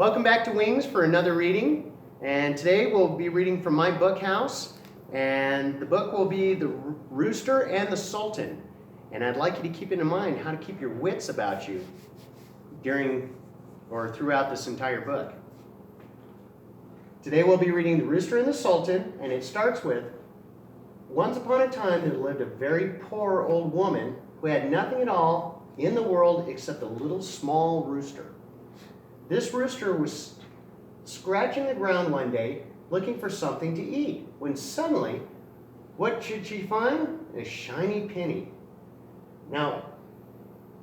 Welcome back to Wings for another reading, and today we'll be reading from my book house, and the book will be The Rooster and the Sultan. And I'd like you to keep in mind how to keep your wits about you during or throughout this entire book. Today we'll be reading The Rooster and the Sultan, and it starts with, once upon a time there lived a very poor old woman who had nothing at all in the world except a little small rooster. This rooster was scratching the ground one day looking for something to eat, when suddenly, what should she find? A shiny penny. Now,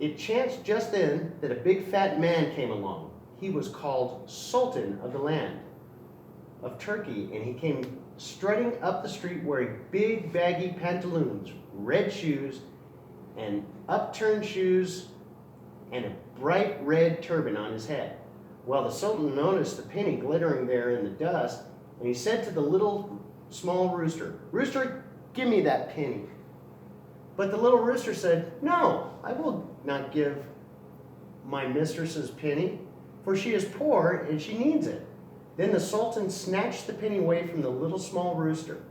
it chanced just then that a big fat man came along. He was called Sultan of the land of Turkey, and he came strutting up the street wearing big baggy pantaloons, red shoes, and upturned shoes, and a bright red turban on his head. Well, the Sultan noticed the penny glittering there in the dust, and he said to the little small rooster, "Rooster, give me that penny." But the little rooster said, "No, I will not give my mistress's penny, for she is poor and she needs it." Then the Sultan snatched the penny away from the little small rooster.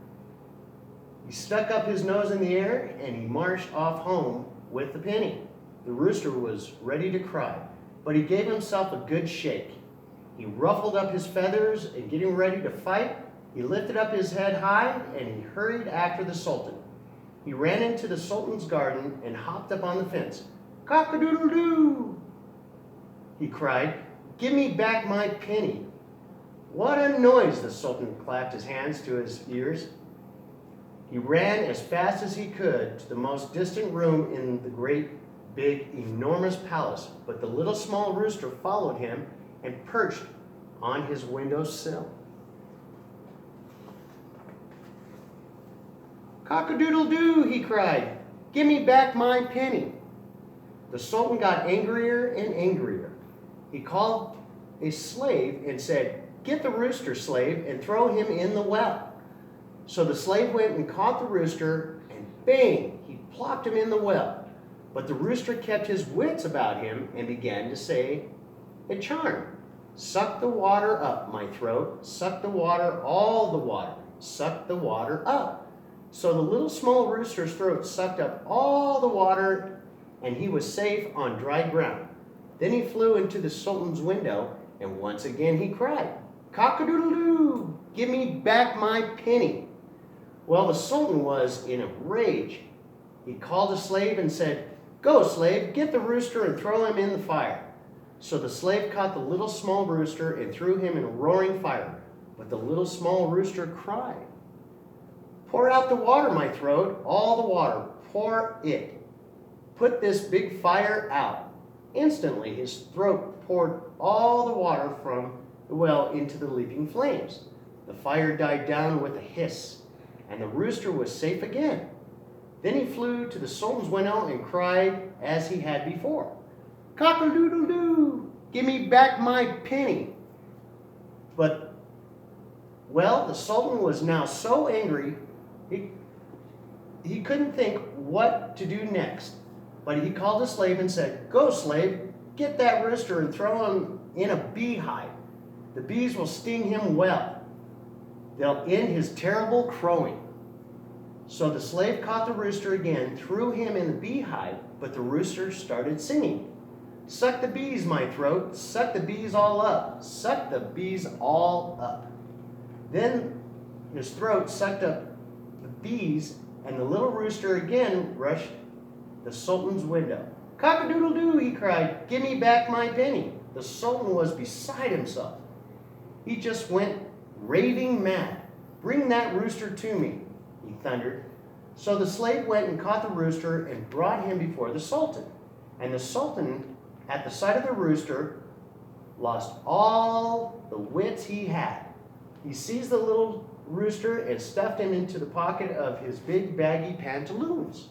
He stuck up his nose in the air and he marched off home with the penny. The rooster was ready to cry, but he gave himself a good shake. He ruffled up his feathers, and getting ready to fight, he lifted up his head high and he hurried after the Sultan. He ran into the Sultan's garden and hopped up on the fence. "Cock-a-doodle-doo!" he cried. "Give me back my penny." What a noise! The Sultan clapped his hands to his ears. He ran as fast as he could to the most distant room in the great, big, enormous palace, but the little small rooster followed him and perched on his windowsill. "Cock-a-doodle-doo!" he cried. "Give me back my penny." The Sultan got angrier and angrier. He called a slave and said, "Get the rooster, slave, and throw him in the well." So the slave went and caught the rooster, and bang, he plopped him in the well. But the rooster kept his wits about him and began to say a charm. "Suck the water up my throat, suck the water, all the water, suck the water up." So the little small rooster's throat sucked up all the water, and he was safe on dry ground. Then he flew into the Sultan's window, and once again he cried, "Cock-a-doodle-doo! Give me back my penny." Well, the Sultan was in a rage. He called a slave and said, "Go, slave, get the rooster and throw him in the fire." So the slave caught the little small rooster and threw him in a roaring fire. But the little small rooster cried, "Pour out the water, my throat, all the water, pour it. Put this big fire out." Instantly his throat poured all the water from the well into the leaping flames. The fire died down with a hiss, and the rooster was safe again. Then he flew to the Sultan's window and cried as he had before, "Cock-a-doodle-doo! Give me back my penny." But, well, the Sultan was now so angry, he couldn't think what to do next. But he called a slave and said, "Go, slave, get that rooster and throw him in a beehive. The bees will sting him well. They'll end his terrible crowing." So the slave caught the rooster again, threw him in the beehive, but the rooster started singing, "Suck the bees, my throat, suck the bees all up, suck the bees all up." Then his throat sucked up the bees, and the little rooster again rushed the Sultan's window. "Cock-a-doodle-doo!" he cried. "Give me back my penny." The Sultan was beside himself. He just went raving mad. "Bring that rooster to me," he thundered. So the slave went and caught the rooster and brought him before the Sultan. And the Sultan, at the sight of the rooster, lost all the wits he had. He seized the little rooster and stuffed him into the pocket of his big baggy pantaloons.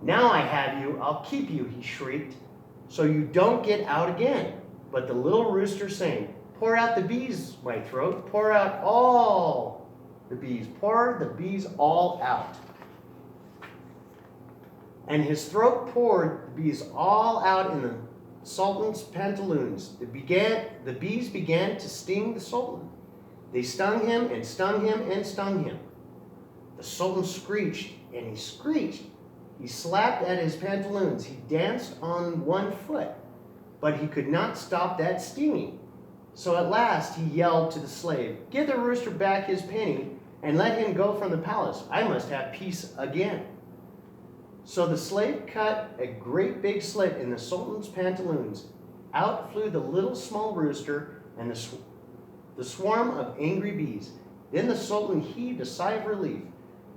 "Now I have you, I'll keep you," he shrieked, "so you don't get out again." But the little rooster sang, "Pour out the bees, my throat, pour out all the bees, pour the bees all out." And his throat poured the bees all out in the Sultan's pantaloons. The bees began to sting the Sultan. They stung him and stung him and stung him. The Sultan screeched and he screeched. He slapped at his pantaloons. He danced on one foot, but he could not stop that stinging. So at last he yelled to the slave, "Give the rooster back his penny and let him go from the palace. I must have peace again." So the slave cut a great big slit in the Sultan's pantaloons. Out flew the little small rooster and the swarm of angry bees. Then the Sultan heaved a sigh of relief.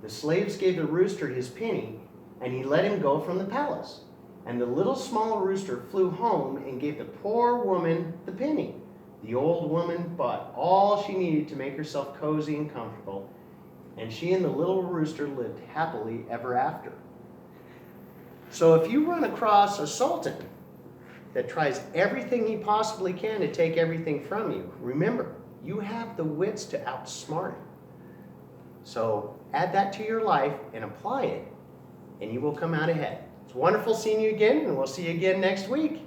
The slaves gave the rooster his penny, and he let him go from the palace. And the little small rooster flew home and gave the poor woman the penny. The old woman bought all she needed to make herself cozy and comfortable, and she and the little rooster lived happily ever after. So if you run across a sultan that tries everything he possibly can to take everything from you, remember, you have the wits to outsmart him. So add that to your life and apply it, and you will come out ahead. It's wonderful seeing you again, and we'll see you again next week.